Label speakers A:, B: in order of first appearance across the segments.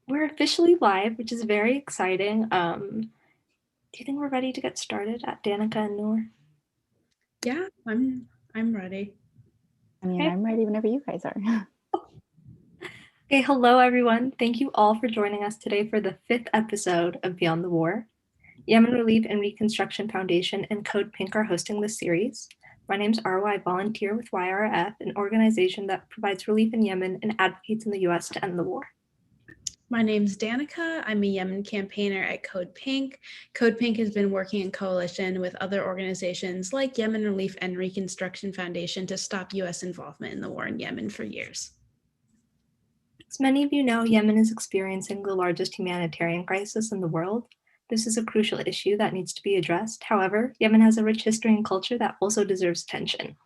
A: We're officially live, which is very exciting. Do you think we're ready to get started at Danica and Noor?
B: Yeah, I'm ready.
C: I mean,
A: Okay.
C: I'm ready whenever you guys are.
A: Okay, hello everyone. Thank you all for joining us today for the 5th episode of Beyond the War. Yemen Relief and Reconstruction Foundation and CODEPINK are hosting this series. My name's Arwa. I volunteer with YRF, an organization that provides relief in Yemen and advocates in the U.S. to end the war.
B: My name's Danica. I'm a Yemen campaigner at CODEPINK. CODEPINK has been working in coalition with other organizations like Yemen Relief and Reconstruction Foundation to stop U.S. involvement in the war in Yemen for years.
A: As many of you know, Yemen is experiencing the largest humanitarian crisis in the world. This is a crucial issue that needs to be addressed. However, Yemen has a rich history and culture that also deserves attention.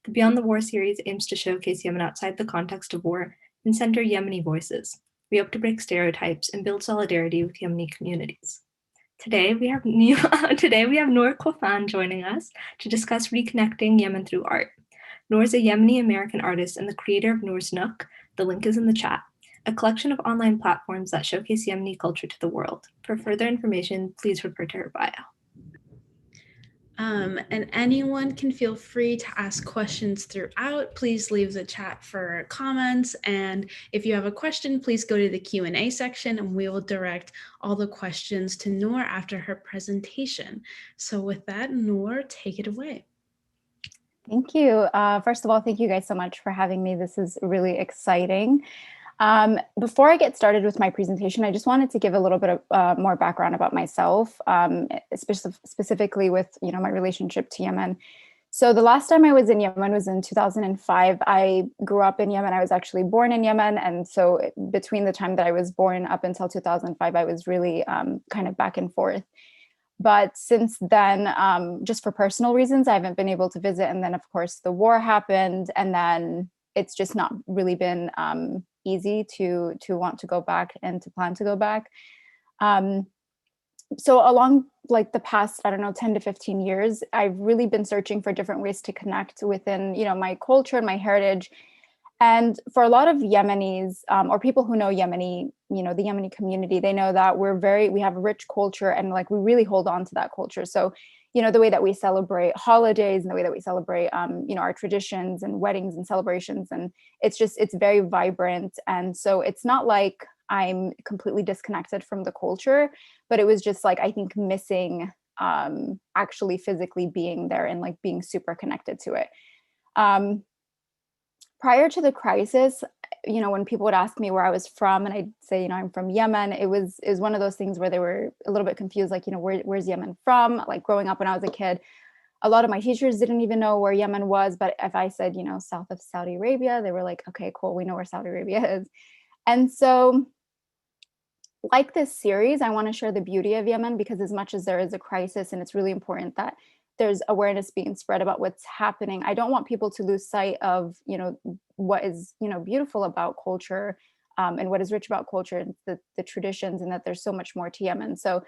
A: The Beyond the War series aims to showcase Yemen outside the context of war and center Yemeni voices. We hope to break stereotypes and build solidarity with Yemeni communities. Today we have Noor Qwfan joining us to discuss reconnecting Yemen through art. Noor is a Yemeni-American artist and the creator of Noor's Nook. The link is in the chat. A collection of online platforms that showcase Yemeni culture to the world. For further information, please refer to her bio.
B: And anyone can feel free to ask questions throughout. Please leave the chat for comments. And if you have a question, please go to the Q&A section and we will direct all the questions to Noor after her presentation. So with that, Noor, take it away.
C: Thank you. First of all, thank you guys so much for having me. This is really exciting. Before I get started with my presentation, I just wanted to give a little bit of more background about myself, specifically with my relationship to Yemen. So the last time I was in Yemen was in 2005. I grew up in Yemen. I was actually born in Yemen. And so between the time that I was born up until 2005, I was really kind of back and forth. But since then, just for personal reasons, I haven't been able to visit. And then, of course, the war happened. And then it's just not really been easy to want to go back and to plan to go back. So along like the past, I don't know, 10 to 15 years, I've really been searching for different ways to connect within, my culture and my heritage. And for a lot of Yemenis or people who know Yemeni, the Yemeni community, they know that we have a rich culture and like we really hold on to that culture. So, the way that we celebrate holidays and the way that we celebrate, our traditions and weddings and celebrations. And it's very vibrant. And so it's not like I'm completely disconnected from the culture, but it was just like, I think missing actually physically being there and like being super connected to it. Prior to the crisis, when people would ask me where I was from and I'd say, I'm from Yemen, it was one of those things where they were a little bit confused, like, where's Yemen from? Like growing up when I was a kid, a lot of my teachers didn't even know where Yemen was. But if I said, south of Saudi Arabia, they were like, okay, cool, we know where Saudi Arabia is. And so like this series, I want to share the beauty of Yemen because as much as there is a crisis and it's really important that there's awareness being spread about what's happening, I don't want people to lose sight of, what is, beautiful about culture and what is rich about culture, and the traditions, and that there's so much more to Yemen. So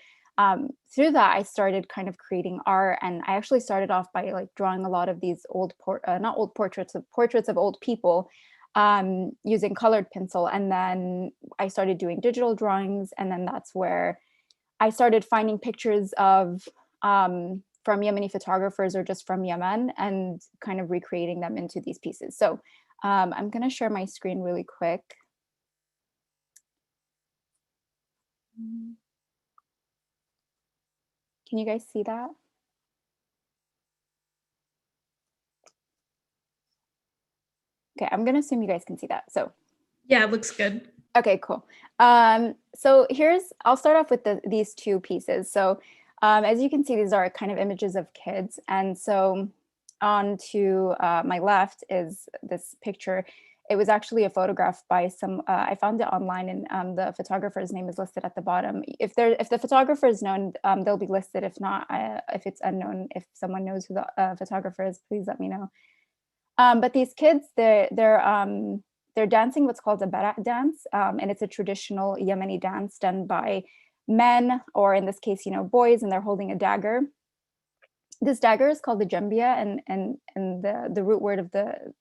C: through that, I started kind of creating art, and I actually started off by like drawing a lot of these not old portraits of old people using colored pencil. And then I started doing digital drawings, and then that's where I started finding pictures of from Yemeni photographers or just from Yemen and kind of recreating them into these pieces. So I'm going to share my screen really quick. Can you guys see that? Okay, I'm going to assume you guys can see that. So
B: yeah, it looks good.
C: Okay, cool. So I'll start off with these two pieces. So as you can see, these are kind of images of kids. And so on to my left is this picture. It was actually a photograph by I found it online, and the photographer's name is listed at the bottom. If the photographer is known, they'll be listed. If not, if it's unknown, if someone knows who the photographer is, please let me know. But these kids, they're dancing what's called a barat dance, and it's a traditional Yemeni dance done by men, or in this case, boys, and they're holding a dagger. This dagger is called the jembia, and the root word of the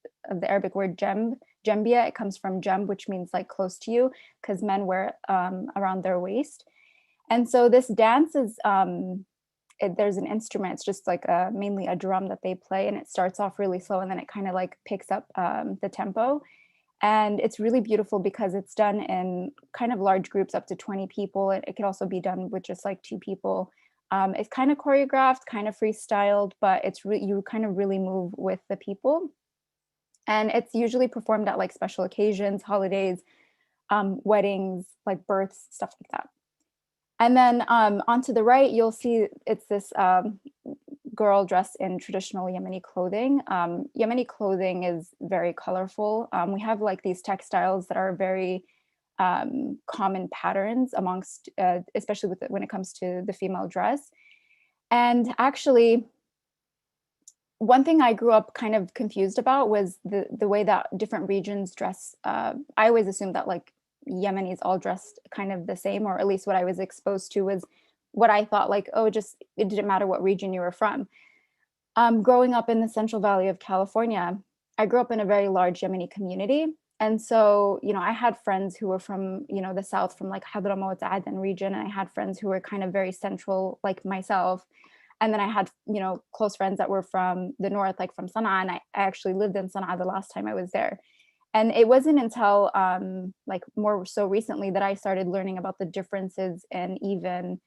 C: Arabic word jemb Jembia. It comes from jem, which means like close to you, because men wear it around their waist. And so this dance is, there's an instrument, it's just like mainly a drum that they play, and it starts off really slow and then it kind of like picks up the tempo. And it's really beautiful because it's done in kind of large groups, up to 20 people. It could also be done with just like 2 people. It's kind of choreographed, kind of freestyled, but it's you kind of really move with the people. And it's usually performed at like special occasions, holidays, weddings, like births, stuff like that. And then onto the right, you'll see it's this girl dressed in traditional Yemeni clothing. Yemeni clothing is very colorful. We have like these textiles that are very common patterns amongst, especially when it comes to the female dress. And actually, one thing I grew up kind of confused about was the way that different regions dress. I always assumed that like Yemenis all dressed kind of the same, or at least what I was exposed to was what I thought like, oh, just it didn't matter what region you were from. Growing up in the Central Valley of California, I grew up in a very large Yemeni community. And so, you know, I had friends who were from, you know, the South, from like Hadramaut, Aden region. And I had friends who were kind of very central, like myself. And then I had, you know, close friends that were from the North, like from Sana'a. And I actually lived in Sana'a the last time I was there. And it wasn't until like more so recently that I started learning about the differences and even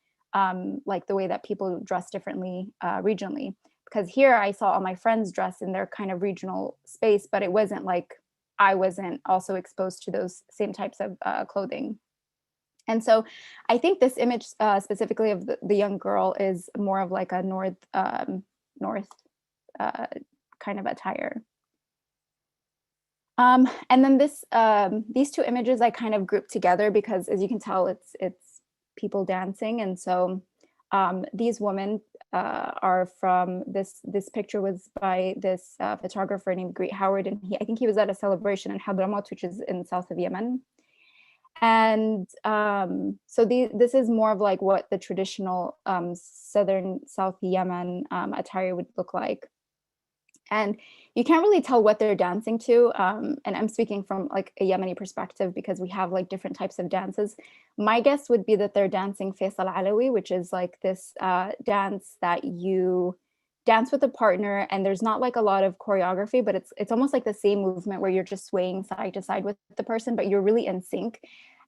C: like the way that people dress differently regionally. Because here I saw all my friends dress in their kind of regional space, but it wasn't like I wasn't also exposed to those same types of clothing. And so I think this image specifically of the young girl is more of like a north kind of attire. And then these 2 images I kind of grouped together because, as you can tell, it's people dancing. And so these women are from this picture was by this photographer named Greet Howard, and I think he was at a celebration in Hadramaut, which is in the south of Yemen. And so this is more of like what the traditional southern South Yemen attire would look like. And you can't really tell what they're dancing to. And I'm speaking from like a Yemeni perspective because we have like different types of dances. My guess would be that they're dancing Faisal Alawi, which is like this dance that you dance with a partner, and there's not like a lot of choreography, but it's almost like the same movement where you're just swaying side to side with the person, but you're really in sync.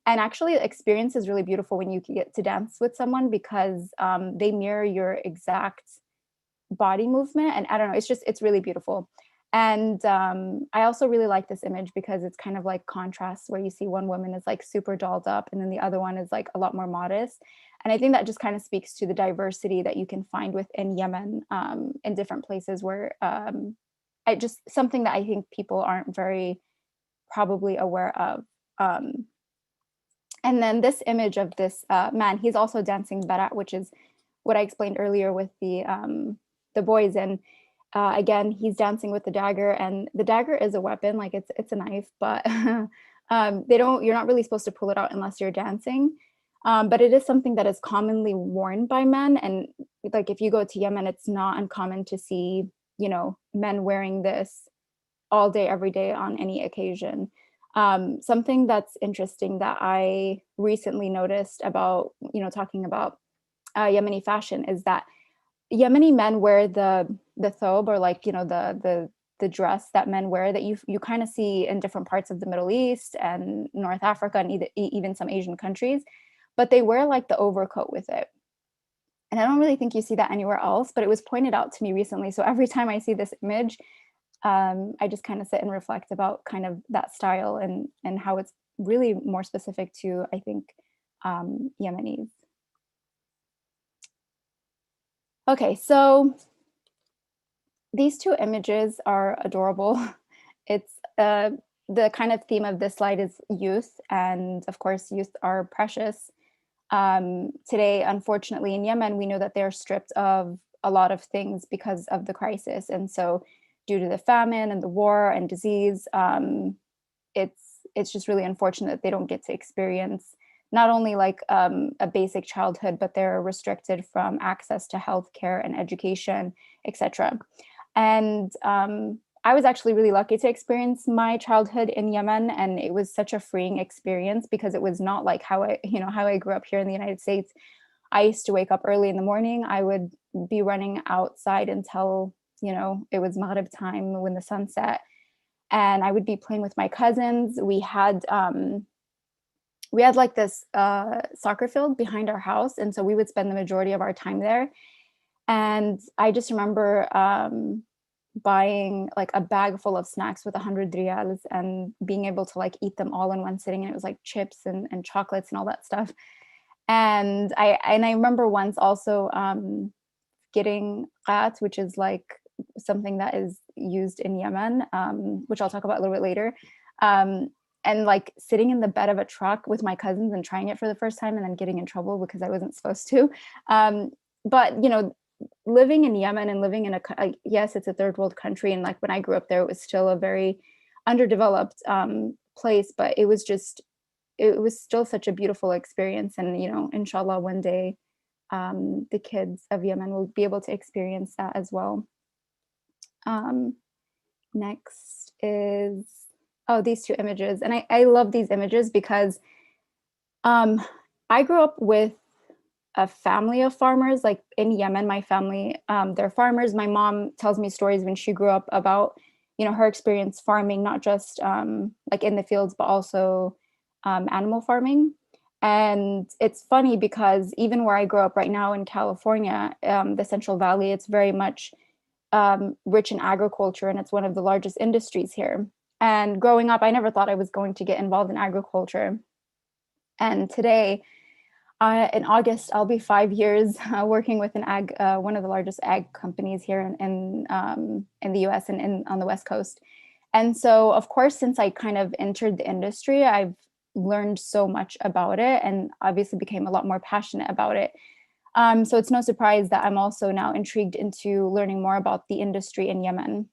C: And actually, the experience is really beautiful when you get to dance with someone because they mirror your exact body movement. And I don't know, it's really beautiful. And I also really like this image because it's kind of like contrast, where you see one woman is like super dolled up and then the other one is like a lot more modest. And I think that just kind of speaks to the diversity that you can find within Yemen in different places, where I just something that I think people aren't very probably aware of. And then this image of this man, he's also dancing barat, which is what I explained earlier with the boys. And again, he's dancing with the dagger, and the dagger is a weapon, like it's a knife, but you're not really supposed to pull it out unless you're dancing. But it is something that is commonly worn by men. And like, if you go to Yemen, it's not uncommon to see, you know, men wearing this all day, every day on any occasion. Something that's interesting that I recently noticed about, you know, talking about Yemeni fashion is that Yemeni men wear the thobe, or like, you know, the dress that men wear that you kind of see in different parts of the Middle East and North Africa and even some Asian countries, but they wear like the overcoat with it. And I don't really think you see that anywhere else, but it was pointed out to me recently. So every time I see this image, I just kind of sit and reflect about kind of that style and how it's really more specific to, I think, Yemenis. Okay, so these 2 images are adorable. It's the kind of theme of this slide is youth, and of course, youth are precious. Today, unfortunately, in Yemen, we know that they're stripped of a lot of things because of the crisis, and so due to the famine and the war and disease, it's just really unfortunate that they don't get to experience not only like a basic childhood, but they're restricted from access to healthcare and education, etc. And I was actually really lucky to experience my childhood in Yemen, and it was such a freeing experience because it was not like how I grew up here in the United States. I used to wake up early in the morning. I would be running outside until, it was Maghrib time when the sun set, and I would be playing with my cousins. We had like this soccer field behind our house, and so we would spend the majority of our time there. And I just remember buying like a bag full of snacks with 100 riyals and being able to like eat them all in one sitting. And it was like chips and chocolates and all that stuff. And I remember once also getting qat, which is like something that is used in Yemen, which I'll talk about a little bit later. And like sitting in the bed of a truck with my cousins and trying it for the first time and then getting in trouble because I wasn't supposed to. But living in Yemen and living in yes, it's a third world country. And like when I grew up there, it was still a very underdeveloped place, but it was still such a beautiful experience. And, inshallah, one day the kids of Yemen will be able to experience that as well. Next is, these two images. And I love these images because I grew up with a family of farmers. Like in Yemen, my family, they're farmers. My mom tells me stories when she grew up about, her experience farming, not just like in the fields, but also animal farming. And it's funny because even where I grew up right now in California, the Central Valley, it's very much rich in agriculture, and it's one of the largest industries here. And growing up, I never thought I was going to get involved in agriculture. And today, in August, I'll be 5 years working with one of the largest ag companies here in the US and on the West Coast. And so, of course, since I kind of entered the industry, I've learned so much about it and obviously became a lot more passionate about it. So it's no surprise that I'm also now intrigued into learning more about the industry in Yemen,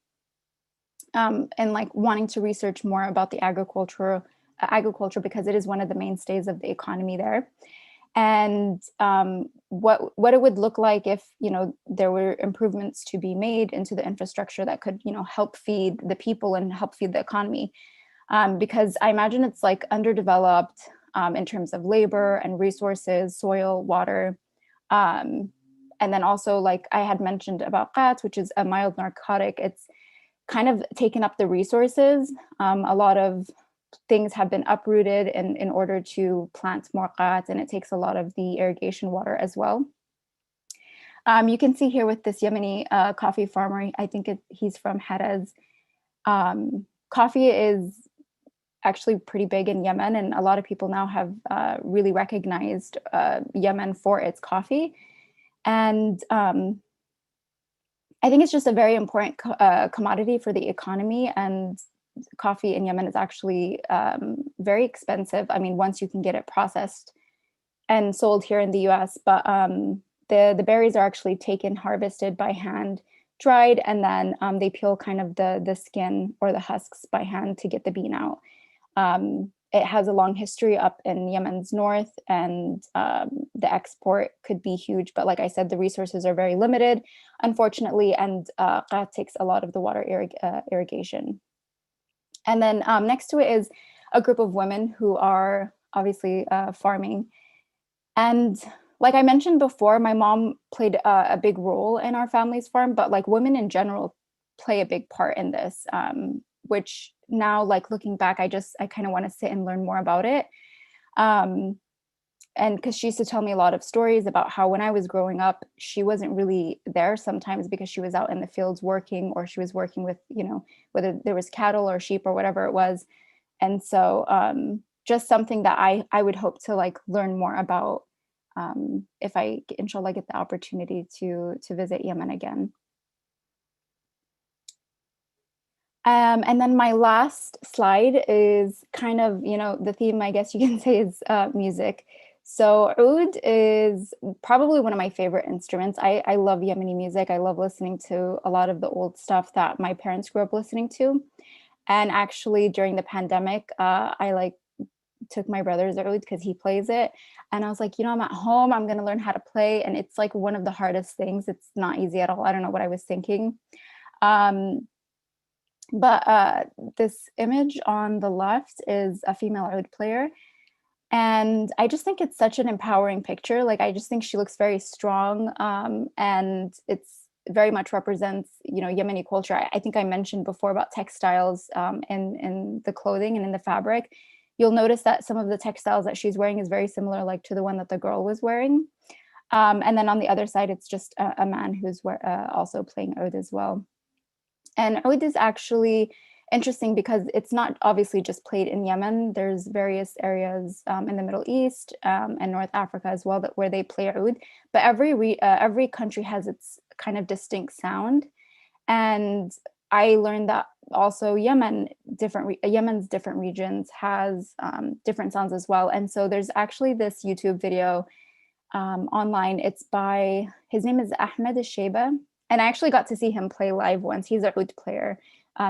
C: and like wanting to research more about the agriculture because it is one of the mainstays of the economy there. And what it would look like if there were improvements to be made into the infrastructure that could help feed the people and help feed the economy, because I imagine it's like underdeveloped in terms of labor and resources, soil, water, and then also like I had mentioned about qat, which is a mild narcotic. It's kind of taken up the resources. A lot of things have been uprooted in order to plant more qat, and it takes a lot of the irrigation water as well. You can see here with this Yemeni coffee farmer, I think he's from Jerez. Coffee is actually pretty big in Yemen, and a lot of people now have really recognized Yemen for its coffee. And I think it's just a very important commodity for the economy, and coffee in Yemen is actually very expensive. I mean, once you can get it processed and sold here in the US, but the berries are actually taken, harvested by hand, dried, and then they peel kind of the skin or the husks by hand to get the bean out. It has a long history up in Yemen's north, and the export could be huge. But like I said, the resources are very limited, unfortunately, and qat takes a lot of the water irrigation. And then next to it is a group of women who are obviously farming. And like I mentioned before, my mom played a big role in our family's farm, but like women in general play a big part in this, which now, like looking back, I kind of want to sit and learn more about it. And because she used to tell me a lot of stories about how when I was growing up, she wasn't really there sometimes because she was out in the fields working, or she was working with, whether there was cattle or sheep or whatever it was. And so just something that I would hope to like learn more about if I, inshallah, get the opportunity to visit Yemen again. And then my last slide is kind of, the theme, I guess you can say, is music. So oud is probably one of my favorite instruments. I love Yemeni music. I love listening to a lot of the old stuff that my parents grew up listening to. And actually during the pandemic, I like took my brother's oud because he plays it. And I was like, I'm at home, I'm going to learn how to play. And it's like one of the hardest things. It's not easy at all. I don't know what I was thinking. But this image on the left is a female oud player. And I just think it's such an empowering picture. Like, I just think she looks very strong, and it's very much represents, Yemeni culture. I think I mentioned before about textiles, in the clothing and in the fabric. You'll notice that some of the textiles that she's wearing is very similar, like to the one that the girl was wearing. And then on the other side, it's just a man who's also playing oud as well. And oud is actually interesting because it's not obviously just played in Yemen. There's various areas in the Middle East and North Africa as well where they play oud. But every country has its kind of distinct sound. And I learned that also Yemen's different regions has different sounds as well. And so there's actually this YouTube video online. It's by, his name is Ahmed al-Sheba. And I actually got to see him play live once. He's a oud player.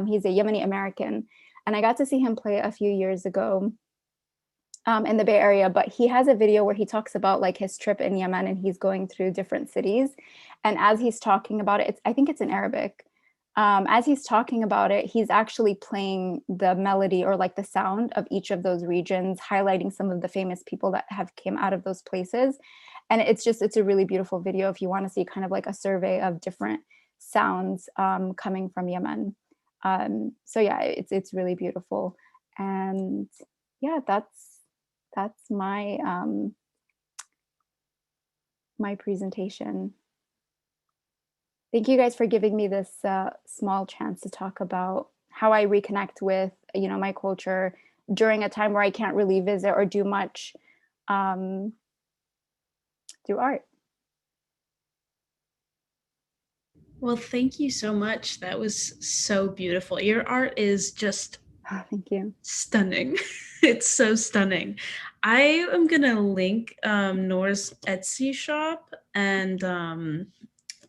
C: He's a Yemeni-American. And I got to see him play a few years ago in the Bay Area. But he has a video where he talks about like his trip in Yemen, and he's going through different cities. And as he's talking about it, I think it's in Arabic. As he's talking about it, he's actually playing the melody or like the sound of each of those regions, highlighting some of the famous people that have came out of those places. And it's a really beautiful video if you want to see kind of like a survey of different sounds coming from Yemen. So yeah, it's really beautiful. And yeah, that's my my presentation. Thank you guys for giving me this small chance to talk about how I reconnect with, my culture during a time where I can't really visit or do much through art.
B: Well, thank you so much. That was so beautiful. Your art is just
C: Thank you.
B: Stunning. It's so stunning. I am going to link Noor's Etsy shop and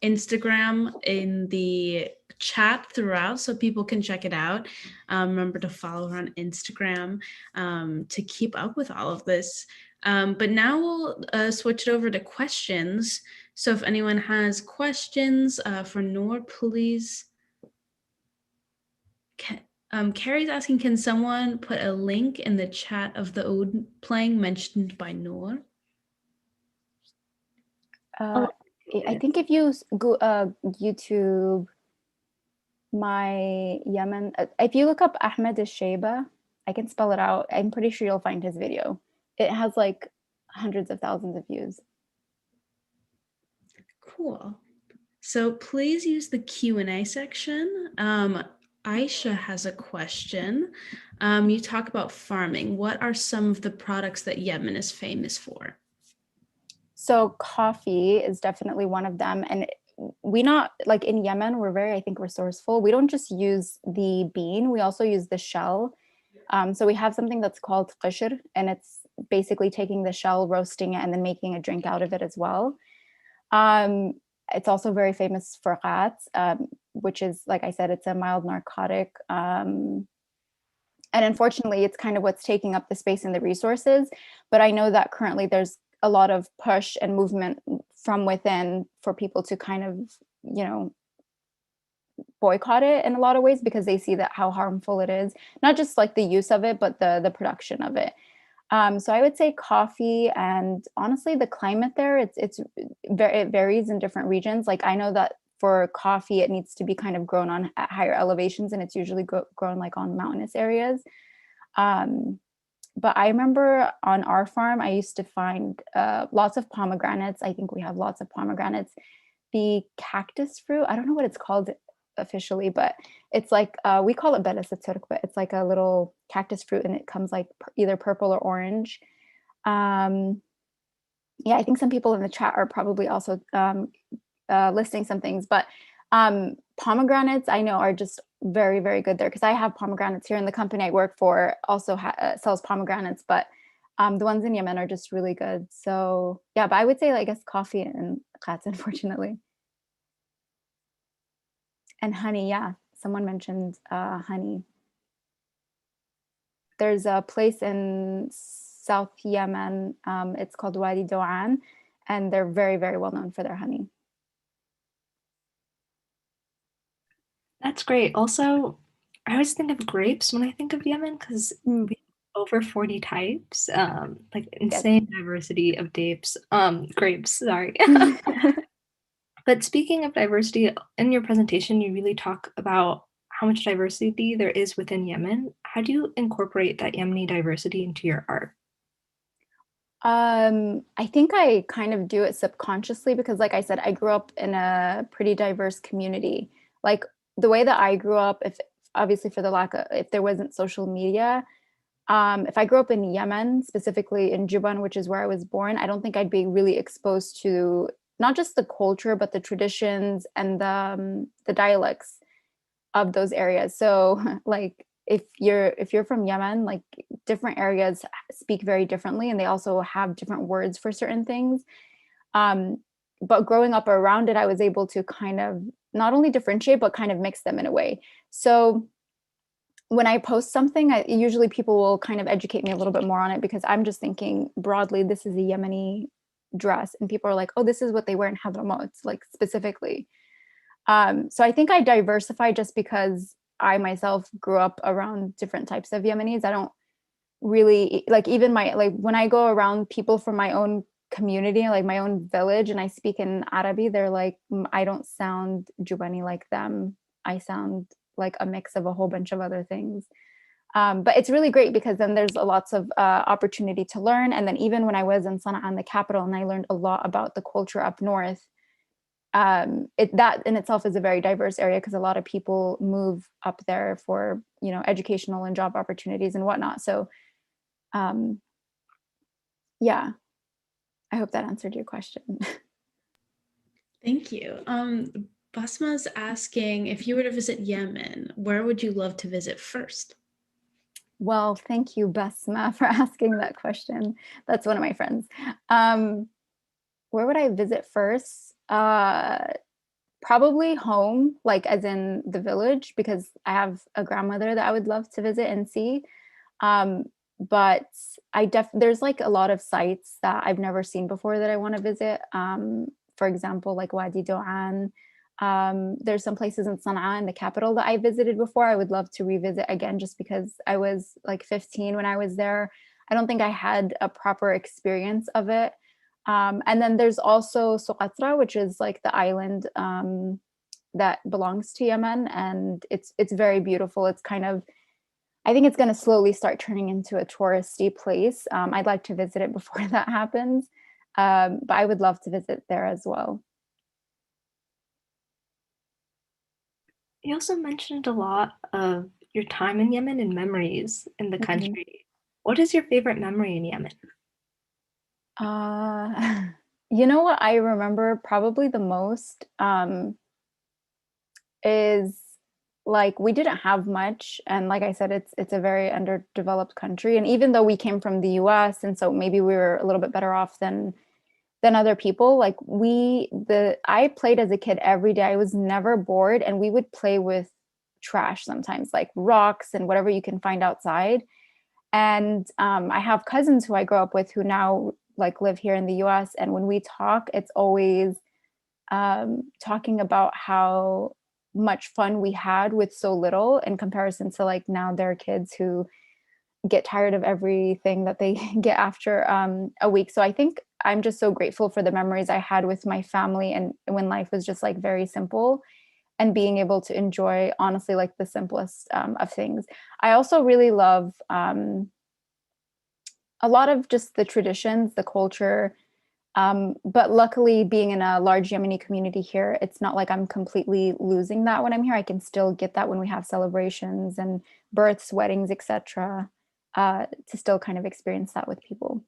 B: Instagram in the chat throughout so people can check it out. Remember to follow her on Instagram to keep up with all of this. But now we'll switch it over to questions. So if anyone has questions for Noor, please. Carrie's asking, can someone put a link in the chat of the oud playing mentioned by Noor?
C: I think if you go YouTube my Yemen, if you look up Ahmed al-Sheba, I can spell it out. I'm pretty sure you'll find his video. It has like hundreds of thousands of views.
B: Cool. So please use the Q&A section. Aisha has a question. You talk about farming. What are some of the products that Yemen is famous for?
C: So coffee is definitely one of them. And we not like in Yemen, I think we're resourceful. We don't just use the bean, we also use the shell. So we have something that's called qishr, and it's basically taking the shell, roasting it, and then making a drink out of it as well. It's also very famous for ghats, which is, like I said, it's a mild narcotic. And unfortunately, it's kind of what's taking up the space and the resources. But I know that currently there's a lot of push and movement from within for people to kind of, boycott it in a lot of ways, because they see that how harmful it is, not just like the use of it, but the production of it. So I would say coffee, and honestly, the climate there, it varies in different regions. Like I know that for coffee, it needs to be kind of grown on at higher elevations, and it's usually grown like on mountainous areas. But I remember on our farm, I used to find lots of pomegranates. I think we have lots of pomegranates. The cactus fruit, I don't know what it's called officially, but it's like, we call it belasaturk, but it's like a little cactus fruit, and it comes like either purple or orange. Yeah, I think some people in the chat are probably also listing some things, but pomegranates I know are just very, very good there, because I have pomegranates here, and the company I work for also sells pomegranates, but the ones in Yemen are just really good. So yeah, but I would say, I guess, coffee and ghats, unfortunately. And honey, yeah, someone mentioned honey. There's a place in South Yemen, it's called Wadi Doan, and they're very, very well known for their honey.
A: That's great. Also, I always think of grapes when I think of Yemen because
C: Mm,
A: we have over 40 types, like
C: yes.
A: insane diversity of grapes, sorry. But speaking of diversity, in your presentation, you really talk about how much diversity there is within Yemen. How do you incorporate that Yemeni diversity into your art?
C: I think I kind of do it subconsciously because, like I said, I grew up in a pretty diverse community. Like the way that I grew up, if obviously for the lack of, if there wasn't social media, if I grew up in Yemen, specifically in Juban, which is where I was born, I don't think I'd be really exposed to not just the culture, but the traditions and the dialects of those areas. So like if you're from Yemen, like different areas speak very differently and they also have different words for certain things. Um, but growing up around it, I was able to kind of not only differentiate, but kind of mix them in a way. So when I post something, usually people will kind of educate me a little bit more on it because I'm just thinking broadly, this is a Yemeni dress. And people are like, oh, this is what they wear in Hadramaut, like specifically. So I think I diversify just because I myself grew up around different types of Yemenis. I don't really like even my like when I go around people from my own community, like my own village, and I speak in Arabi, they're like, I don't sound Jubani like them. I sound like a mix of a whole bunch of other things. But it's really great because then there's lots of opportunity to learn. And then even when I was in Sana'a, the capital, and I learned a lot about the culture up north, that in itself is a very diverse area because a lot of people move up there for educational and job opportunities and whatnot. So um, yeah, I hope that answered your question.
B: Thank you. Basma's asking, if you were to visit Yemen, where would you love to visit first?
C: Well, thank you, Basma, for asking that question. That's one of my friends. Where would I visit first? Probably home, like as in the village, because I have a grandmother that I would love to visit and see. Um, but there's like a lot of sites that I've never seen before that I want to visit. For example, like Wadi Doan. There's some places in Sana'a, in the capital, that I visited before. I would love to revisit again just because I was like 15 when I was there. I don't think I had a proper experience of it. And then there's also Socotra, which is like the island that belongs to Yemen, and it's very beautiful. It's kind of, I think it's going to slowly start turning into a touristy place. I'd like to visit it before that happens, but I would love to visit there as well.
A: You also mentioned a lot of your time in Yemen and memories in the
C: Mhm.
A: country. What is your favorite memory in Yemen?
C: Uh, you know what I remember probably the most is like we didn't have much, and like I said, it's a very underdeveloped country. And even though we came from the US, and so maybe we were a little bit better off than other people, like I played as a kid every day. I was never bored, and we would play with trash sometimes, like rocks and whatever you can find outside. And I have cousins who I grew up with who now like live here in the US, and when we talk, it's always talking about how much fun we had with so little in comparison to like now there are kids who get tired of everything that they get after a week. So I think I'm just so grateful for the memories I had with my family and when life was just like very simple and being able to enjoy honestly like the simplest of things. I also really love a lot of just the traditions, the culture. But luckily, being in a large Yemeni community here, it's not like I'm completely losing that when I'm here. I can still get that when we have celebrations and births, weddings, etc. To still kind of experience that with people.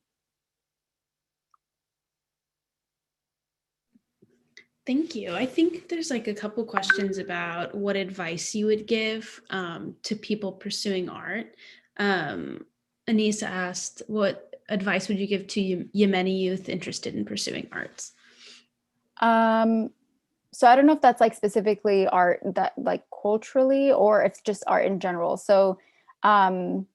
B: Thank you. I think there's like a couple questions about what advice you would give to people pursuing art. Um, Anissa asked, what advice would you give to Yemeni youth interested in pursuing arts?
C: Um, so I don't know if that's like specifically art that like culturally or if it's just art in general. So um,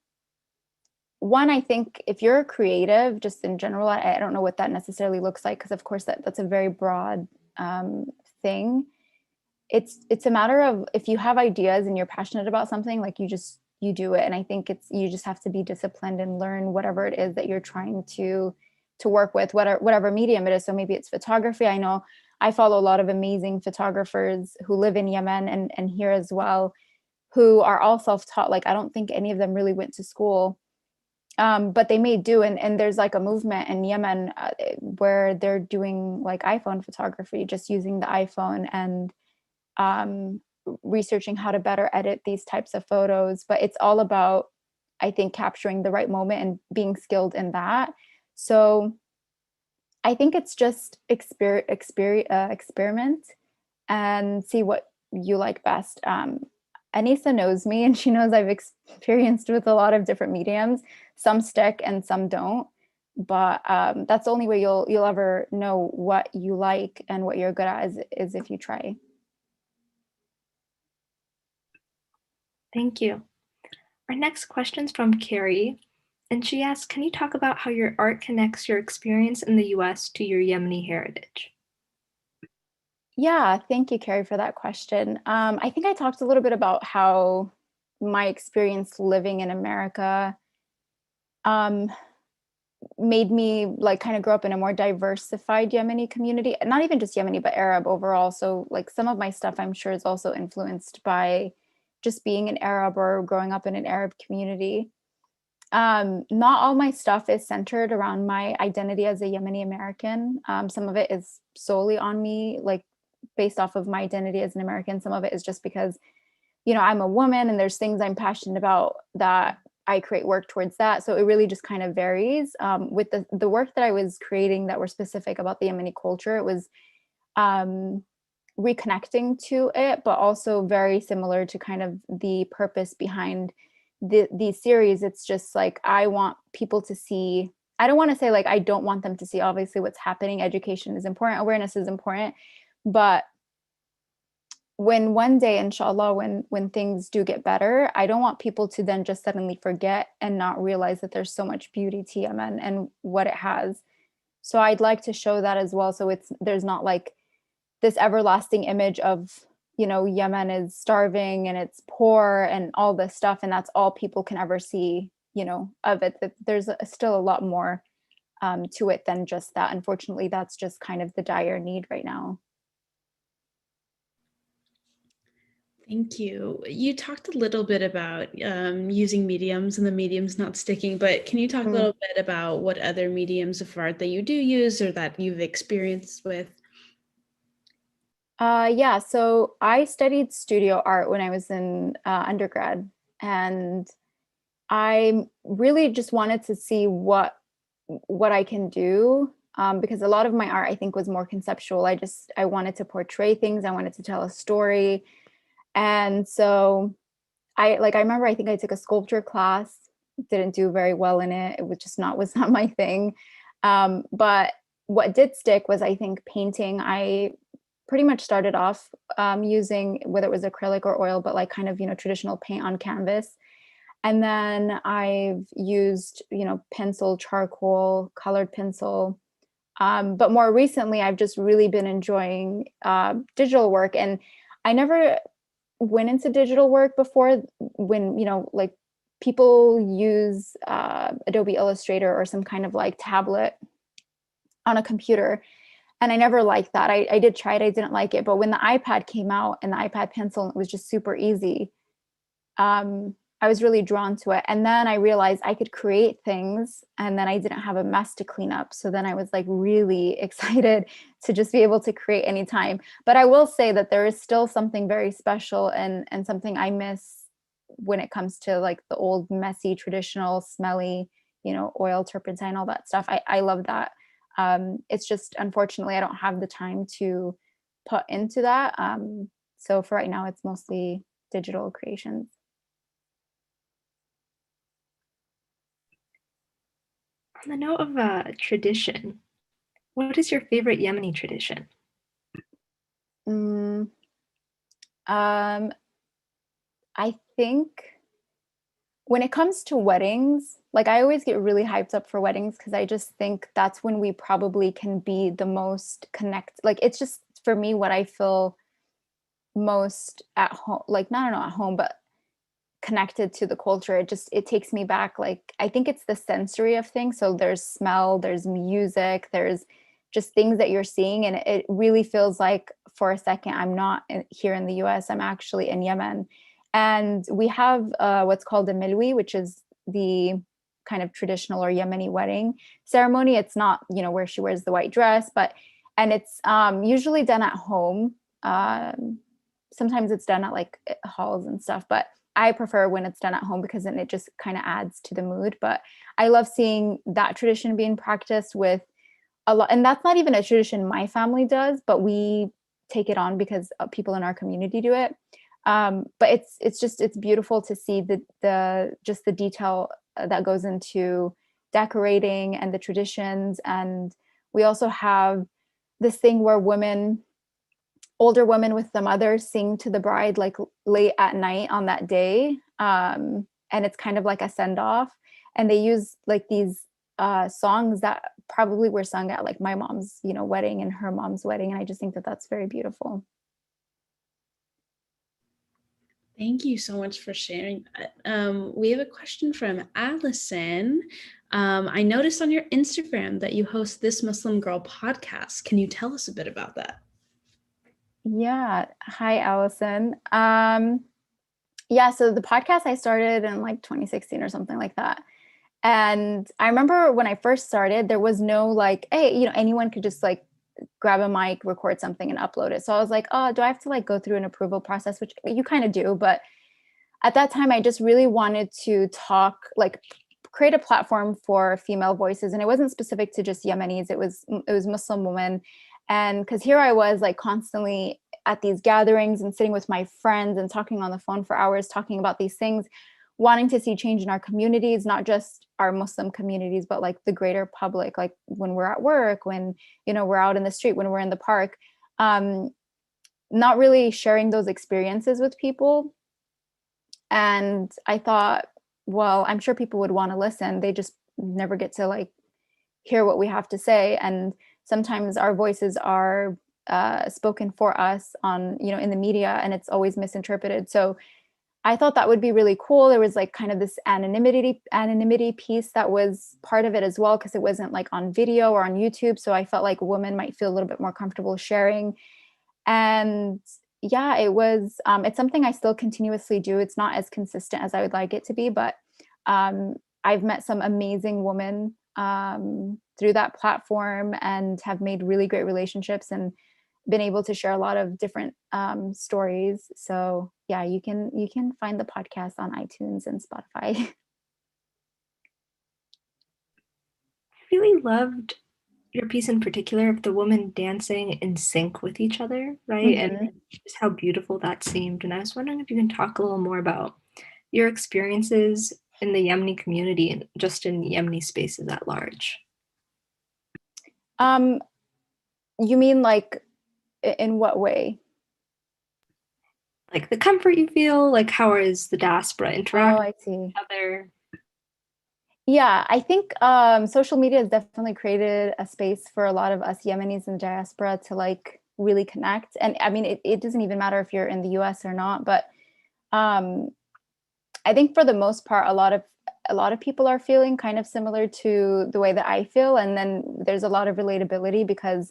C: one, I think if you're a creative, just in general, I don't know what that necessarily looks like because of course that's a very broad thing. it's a matter of, if you have ideas and you're passionate about something, like you do it. And I think you just have to be disciplined and learn whatever it is that you're trying to work with, whatever medium it is. So maybe it's photography. I know I follow a lot of amazing photographers who live in Yemen and here as well, who are all self-taught. Like I don't think any of them really went to school, but they may do. And there's like a movement in Yemen where they're doing like iPhone photography, just using the iPhone and researching how to better edit these types of photos. But it's all about, I think, capturing the right moment and being skilled in that. So I think it's just experiment and see what you like best. Anissa knows me and she knows I've experienced with a lot of different mediums. Some stick and some don't. But that's the only way you'll ever know what you like and what you're good at is if you try.
A: Thank you. Our next question is from Carrie, and she asks, can you talk about how your art connects your experience in the US to your Yemeni heritage?
C: Yeah, thank you, Carrie, for that question. I think I talked a little bit about how my experience living in America made me like kind of grow up in a more diversified Yemeni community, not even just Yemeni, but Arab overall. So like some of my stuff I'm sure is also influenced by just being an Arab or growing up in an Arab community. Not all my stuff is centered around my identity as a Yemeni-American. Some of it is solely on me, like based off of my identity as an American. Some of it is just because, you know, I'm a woman and there's things I'm passionate about that I create work towards that. So it really just kind of varies. With the work that I was creating that were specific about the Yemeni culture, it was reconnecting to it, but also very similar to kind of the purpose behind these series. It's just like, I want people to see, I don't want to say like, I don't want them to see obviously what's happening. Education is important, awareness is important, but when one day, inshallah, when things do get better, I don't want people to then just suddenly forget and not realize that there's so much beauty to Yemen and what it has. So I'd like to show that as well. So there's not like this everlasting image of, you know, Yemen is starving and it's poor and all this stuff, and that's all people can ever see, you know, of it. That there's still a lot more to it than just that. Unfortunately, that's just kind of the dire need right now.
B: Thank you. You talked a little bit about using mediums and the mediums not sticking, but can you talk a little bit about what other mediums of art that you do use or that you've experienced with?
C: Yeah, so I studied studio art when I was in undergrad, and I really just wanted to see what I can do, because a lot of my art I think was more conceptual. I wanted to portray things, I wanted to tell a story. And so I remember I think I took a sculpture class, didn't do very well in it. It was not my thing. But what did stick was, I think, painting. I pretty much started off using, whether it was acrylic or oil, but like kind of, you know, traditional paint on canvas. And then I've used, you know, pencil, charcoal, colored pencil. But more recently, I've just really been enjoying digital work. And I never went into digital work before, when, you know, like people use Adobe Illustrator or some kind of like tablet on a computer. And I never liked that. I did try it, I didn't like it. But when the iPad came out and the iPad pencil, it was just super easy. I was really drawn to it. And then I realized I could create things and then I didn't have a mess to clean up. So then I was like really excited to just be able to create anytime. But I will say that there is still something very special and something I miss when it comes to like the old, messy, traditional, smelly, you know, oil, turpentine, all that stuff. I love that. It's just, unfortunately, I don't have the time to put into that. So for right now, it's mostly digital creations.
A: On the note of tradition, what is your favorite Yemeni tradition?
C: I think when it comes to weddings, like I always get really hyped up for weddings because I just think that's when we probably can be the most connect. Like it's just for me what I feel most at home, like not at home, but connected to the culture. It takes me back. Like, I think it's the sensory of things. So there's smell, there's music, there's just things that you're seeing, and it really feels like for a second I'm not here in the US, I'm actually in Yemen. And we have what's called a milwi, which is the kind of traditional or Yemeni wedding ceremony. It's not, where she wears the white dress, but and it's usually done at home. Sometimes it's done at like halls and stuff, but I prefer when it's done at home because then it just kind of adds to the mood. But I love seeing that tradition being practiced with a lot. And that's not even a tradition my family does, but we take it on because people in our community do it. But it's beautiful to see just the detail that goes into decorating and the traditions. And we also have this thing where older women with the mothers sing to the bride like late at night on that day. And it's kind of like a send off. And they use like these songs that probably were sung at like my mom's, wedding and her mom's wedding. And I just think that that's very beautiful.
B: Thank you so much for sharing that. We have a question from Allison. I noticed on your Instagram that you host This Muslim Girl podcast. Can you tell us a bit about that?
C: Yeah. Hi, Allison. Yeah, so the podcast I started in like 2016 or something like that. And I remember when I first started, there was no like, hey, anyone could just like grab a mic, record something and upload it. So I was like, oh, do I have to like go through an approval process, which you kind of do. But at that time, I just really wanted to create a platform for female voices. And it wasn't specific to just Yemenis. It was Muslim women. And because here I was like constantly at these gatherings and sitting with my friends and talking on the phone for hours, talking about these things, wanting to see change in our communities, not just our Muslim communities, but like the greater public, like when we're at work, when, we're out in the street, when we're in the park, not really sharing those experiences with people. And I thought, well, I'm sure people would want to listen. They just never get to like hear what we have to say. And sometimes our voices are spoken for us on, in the media, and it's always misinterpreted. So I thought that would be really cool. There was like kind of this anonymity piece that was part of it as well, because it wasn't like on video or on YouTube. So I felt like women might feel a little bit more comfortable sharing. And yeah, it's something I still continuously do. It's not as consistent as I would like it to be, but I've met some amazing women through that platform and have made really great relationships and been able to share a lot of different stories. So yeah, you can find the podcast on iTunes and Spotify.
A: I really loved your piece in particular of the women dancing in sync with each other, right?
C: Mm-hmm.
A: And just how beautiful that seemed. And I was wondering if you can talk a little more about your experiences in the Yemeni community and just in Yemeni spaces at large.
C: You mean like in what way?
A: Like the comfort you feel, like how is the diaspora interacting
C: I see.
A: with each other?
C: Yeah, I think social media has definitely created a space for a lot of us Yemenis in diaspora to like really connect. And I mean, it doesn't even matter if you're in the US or not, but I think for the most part, a lot of people are feeling kind of similar to the way that I feel. And then there's a lot of relatability because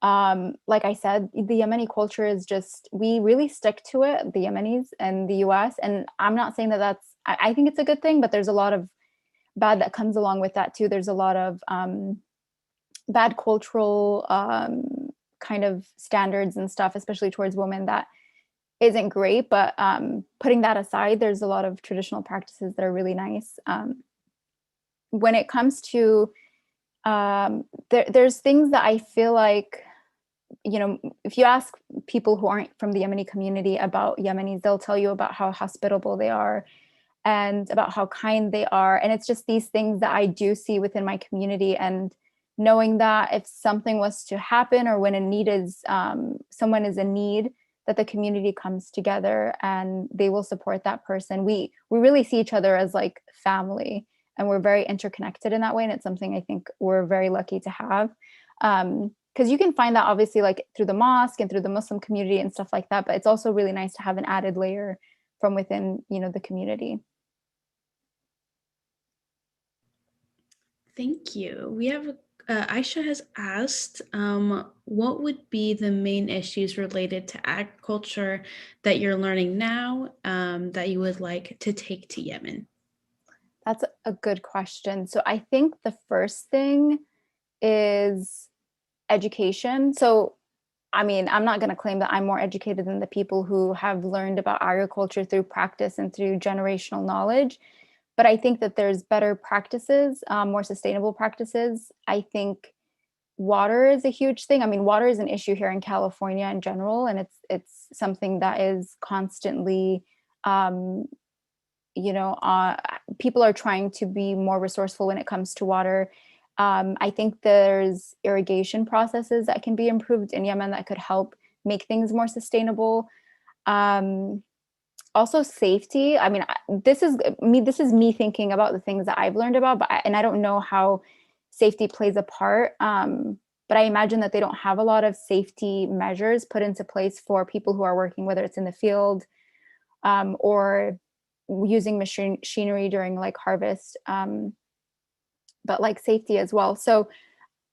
C: like I said, the Yemeni culture is just, we really stick to it, the Yemenis and the US. And I'm not saying that I think it's a good thing, but there's a lot of bad that comes along with that too. There's a lot of bad cultural kind of standards and stuff, especially towards women, that isn't great. But putting that aside, there's a lot of traditional practices that are really nice. When it comes to there's things that I feel like, if you ask people who aren't from the Yemeni community about Yemenis, they'll tell you about how hospitable they are and about how kind they are. And it's just these things that I do see within my community. And knowing that if something was to happen or when a need is, someone is in need, that the community comes together and they will support that person. We really see each other as like family, and we're very interconnected in that way. And it's something I think we're very lucky to have. because you can find that obviously like through the mosque and through the Muslim community and stuff like that, but it's also really nice to have an added layer from within, the community.
B: Thank you. We have Aisha has asked, what would be the main issues related to agriculture that you're learning now that you would like to take to Yemen?
C: That's a good question. So I think the first thing is education. So, I mean, I'm not going to claim that I'm more educated than the people who have learned about agriculture through practice and through generational knowledge. But I think that there's better practices, more sustainable practices. I think water is a huge thing. I mean, water is an issue here in California in general, and it's something that is constantly, people are trying to be more resourceful when it comes to water. I think there's irrigation processes that can be improved in Yemen that could help make things more sustainable. Also safety. I mean, this is me thinking about the things that I've learned about, and I don't know how safety plays a part. But I imagine that they don't have a lot of safety measures put into place for people who are working, whether it's in the field or using machinery during like harvest, but like safety as well. So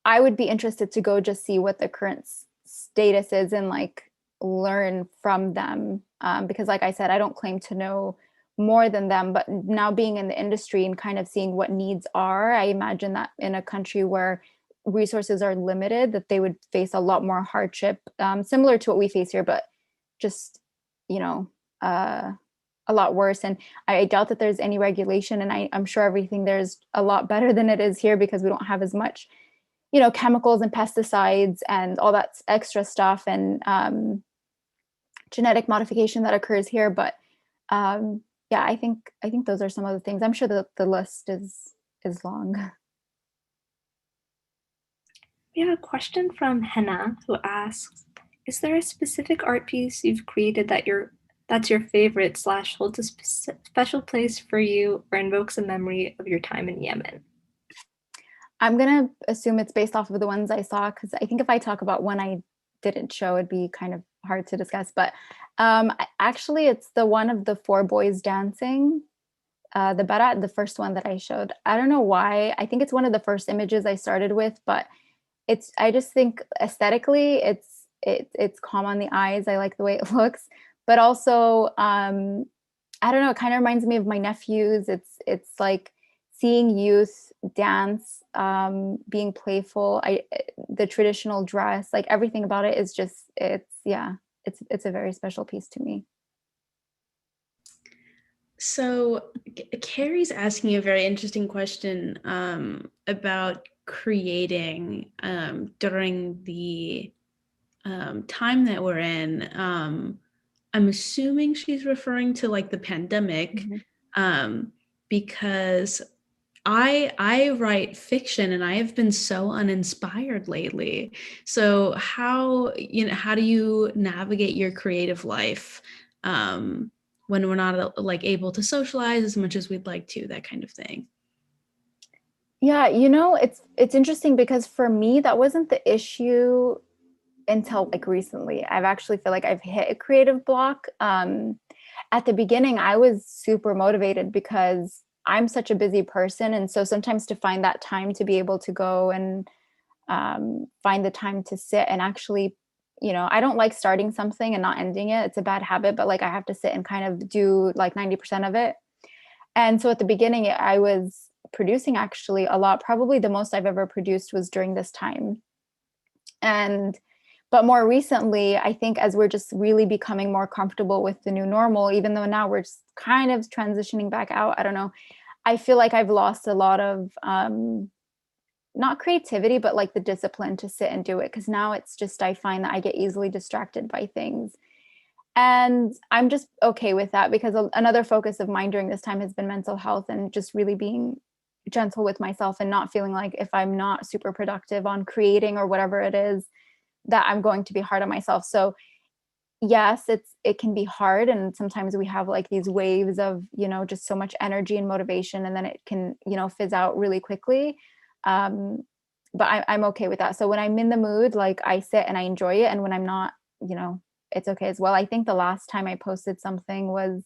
C: I would be interested to go just see what the current status is and like learn from them. Because like I said, I don't claim to know more than them, but now being in the industry and kind of seeing what needs are, I imagine that in a country where resources are limited, that they would face a lot more hardship, similar to what we face here, but just, a lot worse. And I doubt that there's any regulation, and I'm sure everything there's a lot better than it is here because we don't have as much, chemicals and pesticides and all that extra stuff and genetic modification that occurs here. But yeah, I think those are some of the things. I'm sure that the list is long.
A: We have a question from Henna who asks, is there a specific art piece you've created that's your favorite / holds a special place for you or invokes a memory of your time in Yemen?
C: I'm going to assume it's based off of the ones I saw, because I think if I talk about one I didn't show, it'd be kind of hard to discuss. But actually, it's the one of the 4 boys dancing, the Barat, the first one that I showed. I don't know why. I think it's one of the first images I started with, but I just think aesthetically, it's calm on the eyes. I like the way it looks. But also, I don't know, it kind of reminds me of my nephews. It's like seeing youth dance, being playful, the traditional dress, like everything about it is just, it's a very special piece to me.
B: So Carrie's asking a very interesting question about creating during the time that we're in. I'm assuming she's referring to like the pandemic, because I write fiction and I have been so uninspired lately. So how do you navigate your creative life when we're not like able to socialize as much as we'd like to, that kind of thing?
C: Yeah, it's interesting because for me, that wasn't the issue until like recently. I've actually feel like I've hit a creative block. At the beginning, I was super motivated because I'm such a busy person. And so sometimes to find that time to be able to go and find the time to sit and actually, I don't like starting something and not ending it. It's a bad habit, but like I have to sit and kind of do like 90% of it. And so at the beginning, I was producing actually a lot. Probably the most I've ever produced was during this time. But more recently, I think as we're just really becoming more comfortable with the new normal, even though now we're just kind of transitioning back out, I don't know, I feel like I've lost a lot of, not creativity, but like the discipline to sit and do it. Because now it's just, I find that I get easily distracted by things. And I'm just okay with that, because another focus of mine during this time has been mental health and just really being gentle with myself and not feeling like if I'm not super productive on creating or whatever it is, that I'm going to be hard on myself. So yes, it can be hard. And sometimes we have like these waves of, just so much energy and motivation, and then it can, fizz out really quickly. but I'm okay with that. So when I'm in the mood, like I sit and I enjoy it. And when I'm not, it's okay as well. I think the last time I posted something was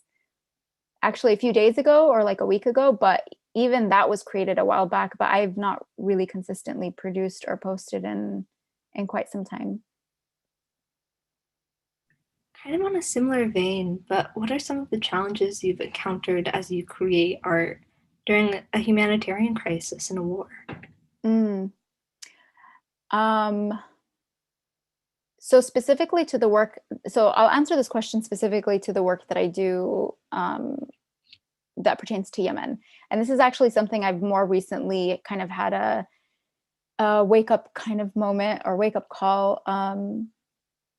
C: actually a few days ago or like a week ago, but even that was created a while back, but I've not really consistently produced or posted in quite some time.
A: Kind of on a similar vein, but what are some of the challenges you've encountered as you create art during a humanitarian crisis and a war?
C: Mm. So specifically to the work, so I'll answer this question specifically to the work that I do that pertains to Yemen. And this is actually something I've more recently kind of had a wake up kind of moment or wake up call.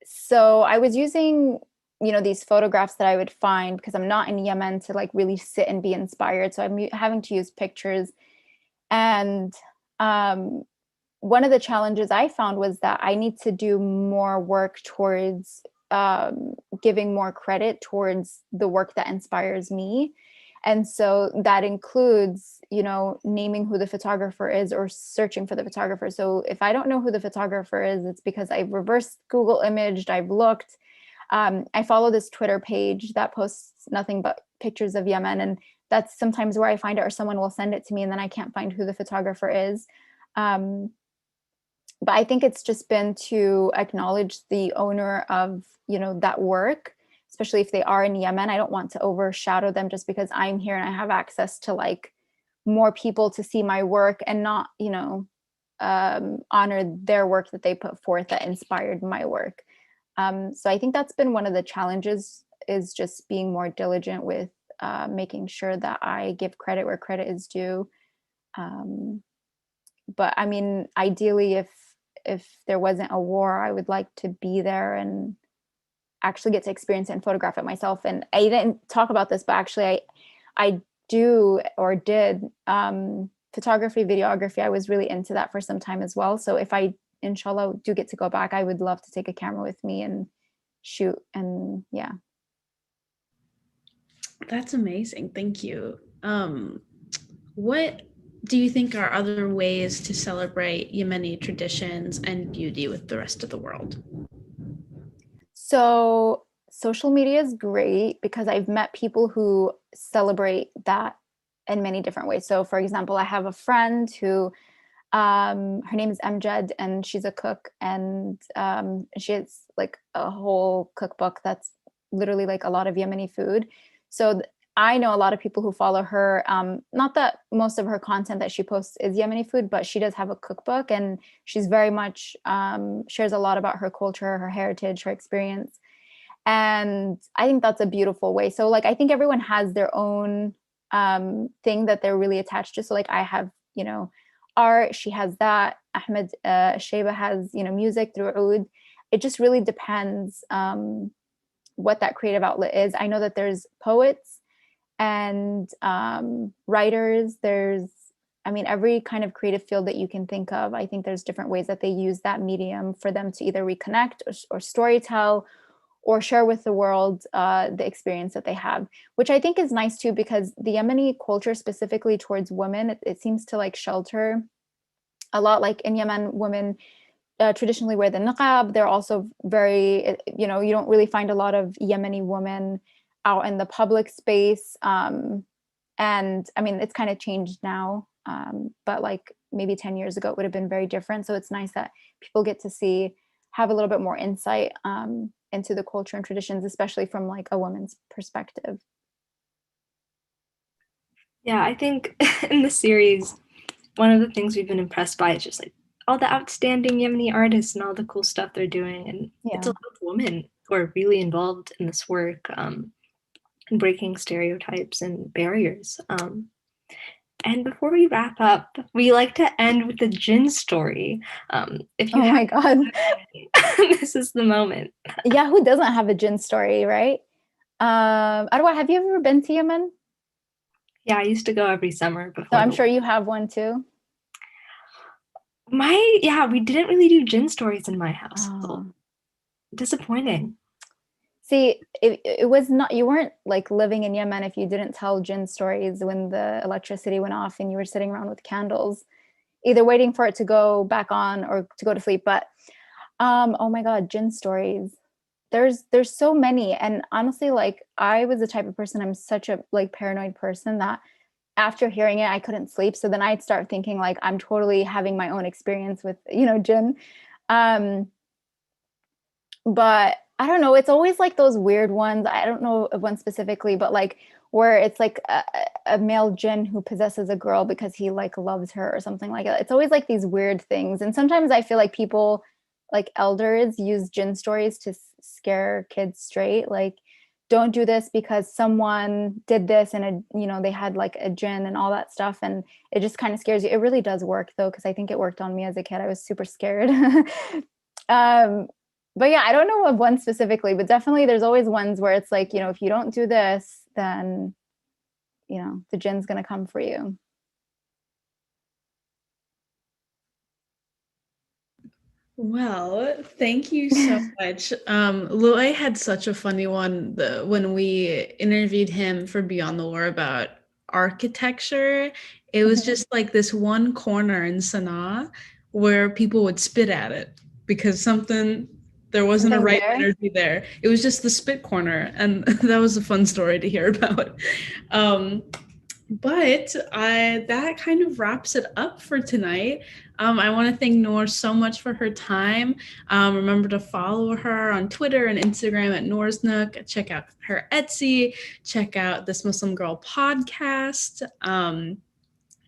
C: So I was using, these photographs that I would find because I'm not in Yemen to like really sit and be inspired. So I'm having to use pictures. And one of the challenges I found was that I need to do more work towards giving more credit towards the work that inspires me. And so that includes, naming who the photographer is or searching for the photographer. So if I don't know who the photographer is, it's because I've reversed Google imaged, I've looked. I follow this Twitter page that posts nothing but pictures of Yemen. And that's sometimes where I find it, or someone will send it to me and then I can't find who the photographer is. But I think it's just been to acknowledge the owner of, that work, especially if they are in Yemen. I don't want to overshadow them just because I'm here and I have access to like more people to see my work and not, honor their work that they put forth that inspired my work. So I think that's been one of the challenges, is just being more diligent with making sure that I give credit where credit is due. But I mean, ideally, if there wasn't a war, I would like to be there and actually get to experience it and photograph it myself. And I didn't talk about this, but actually I do or did photography, videography. I was really into that for some time as well. So if I, inshallah, do get to go back, I would love to take a camera with me and shoot. And yeah.
B: That's amazing. Thank you. What do you think are other ways to celebrate Yemeni traditions and beauty with the rest of the world?
C: So social media is great because I've met people who celebrate that in many different ways. So for example, I have a friend who her name is Amjad and she's a cook, and she has like a whole cookbook that's literally like a lot of Yemeni food. So I know a lot of people who follow her. Not that most of her content that she posts is Yemeni food, but she does have a cookbook, and she's very much shares a lot about her culture, her heritage, her experience. And I think that's a beautiful way. So like, I think everyone has their own thing that they're really attached to. So like I have, art, she has that. Ahmed Sheba has, music through Oud. It just really depends what that creative outlet is. I know that there's poets and writers. There's, every kind of creative field that you can think of. I think there's different ways that they use that medium for them to either reconnect or storytell or share with the world the experience that they have, which I think is nice too, because the Yemeni culture specifically towards women, it seems to like shelter a lot. Like in Yemen, women traditionally wear the niqab. They're also very, you don't really find a lot of Yemeni women out in the public space. And it's kind of changed now. But like maybe 10 years ago, it would have been very different. So it's nice that people get to have a little bit more insight into the culture and traditions, especially from like a woman's perspective.
A: Yeah, I think in the series, one of the things we've been impressed by is just like all the outstanding Yemeni artists and all the cool stuff they're doing. And it's a lot of women who are really involved in this work, and breaking stereotypes and barriers. And before we wrap up, we like to end with a gin story. If you
C: my God.
A: this is the moment.
C: Yeah, who doesn't have a gin story, right? Arwa, have you ever been to Yemen?
A: Yeah, I used to go every summer before.
C: So I'm sure you have one too.
A: We didn't really do gin stories in my house.
C: Oh.
A: Disappointing.
C: See, it was not, you weren't like living in Yemen if you didn't tell gin stories when the electricity went off and you were sitting around with candles. either waiting for it to go back on or to go to sleep. But oh my God, jinn stories. There's so many. And honestly, like I was the type of person, I'm such a like paranoid person that after hearing it, I couldn't sleep. So then I'd start thinking like I'm totally having my own experience with, jinn. But I don't know, it's always like those weird ones. I don't know of one specifically, but like where it's like a male jinn who possesses a girl because he like loves her or something like that. It's always like these weird things. And sometimes I feel like people like elders use jinn stories to scare kids straight. Like, don't do this because someone did this and they had like a jinn and all that stuff. And it just kind of scares you. It really does work though, because I think it worked on me as a kid. I was super scared. But yeah, I don't know of one specifically, but definitely there's always ones where it's like, if you don't do this, then, the jinn's going to come for you.
B: Well, thank you so much. Loy had such a funny one when we interviewed him for Beyond the War about architecture. It was just like this one corner in Sana'a where people would spit at it because there wasn't a right energy there. It was just the spit corner, and that was a fun story to hear about. But that kind of wraps it up for tonight. I want to thank Noor so much for her time. Remember to follow her on Twitter and Instagram at Noor's Nook. Check out her Etsy. Check out This Muslim Girl podcast.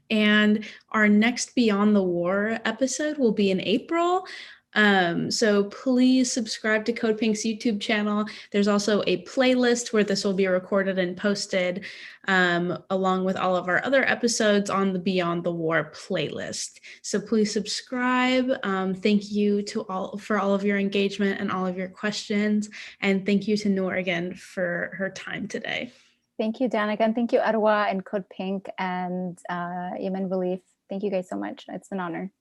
B: And our next Beyond the War episode will be in April. So please subscribe to CODEPINK's YouTube channel. There's also a playlist where this will be recorded and posted, along with all of our other episodes on the Beyond the War playlist. So please subscribe. Thank you for all of your engagement and all of your questions. And thank you to Noor again for her time today.
C: Thank you, Danaka, and thank you, Arwa and CODEPINK and Yemen Relief. Thank you guys so much. It's an honor.